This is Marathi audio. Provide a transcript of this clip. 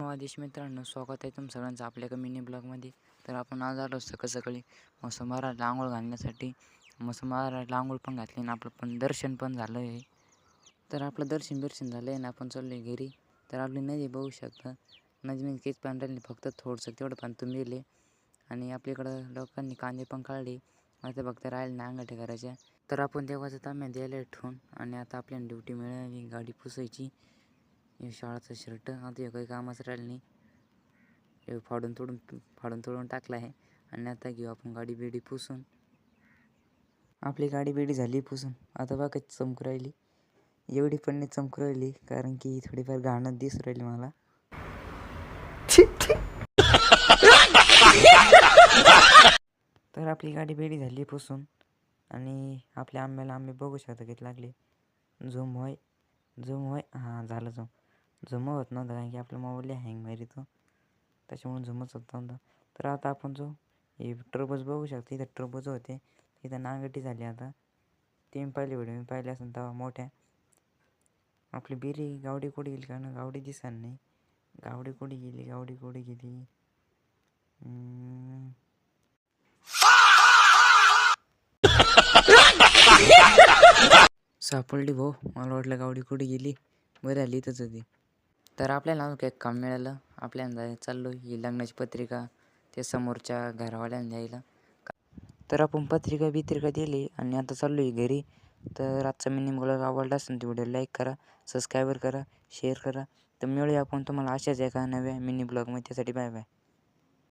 धन्यवाद मित्रांनो, स्वागत आहे तुमचं सगळ्यांचं आपल्या एका मिनी ब्लॉगमध्ये. तर आपण आज आलो सकाळी मौसमाला आंघोळ घालण्यासाठी. मौसमाला आंघोळ पण घातली आणि आपलं पण दर्शन पण झालं आहे. तर आपलं दर्शन झालं आहे आणि आपण चाललो आहे घरी. तर आपली नदी बघू शकता, नदीमध्ये काहीच पाणी राहिलं, फक्त थोडंसं तेवढं पाणी तुम्ही दिले. आणि आपल्याकडं लोकांनी कांदे पण काढले, आता फक्त राहिले नांगरटे करायच्या. तर आपण देवाचा तांब्या द्यायला ठेवून आणि आता आपल्याला ड्युटी मिळाली गाडी पुसायची. हे शाळाचं शर्ट आता हे काही कामाचं राहिलं नाही, हे फाडून तोडून टाकलं आहे. आणि आता घेऊ आपण गाडी बिडी पुसून. आपली गाडी बिडी झाली पुसून. आता बघा कशी चमकू राहिली, एवढी पण नाही चमकू राहिली कारण की थोडीफार घाणच दिसू राहिली मला. तर आपली गाडी बिडी झाली पुसून आणि आपल्या आंबे बघू शकता किती लागले. झूम होय हां झालं झूम होत नव्हतं कारण की आपल्या मोबाईलला हँग मारितो, त्याच्यामुळे झूमच होत नव्हतं. तर आता आपण जो हे टरबूज बघू शकतो, इथं टरबूज होते, इथं नांगरटी झाली. आता ते मी पाहिले असेल तेव्हा मोठ्या. आपली बिरी गावडी कुठे गेली, कारण गावडी दिसणार नाही. गावडी कुठे गेली सापडली भाऊ, मला वाटलं गावडी कुठे गेली, बरं आली इथंच होती. तर आपल्याला एक काम मिळालं, आपल्याला चाललो ही लग्नाची पत्रिका ते समोरच्या घरावाल्यांना द्यायला. तर आपण पत्रिका दिली आणि आता चाललो आहे घरी. तर आजचा मिनी ब्लॉग आवडला असेल तर व्हिडिओ लाईक करा, सबस्क्राईबर करा, शेअर करा. तर मिळूया आपण तुम्हाला अशाच एका नव्या मिनी ब्लॉगमध्ये. त्यासाठी बाय बाय.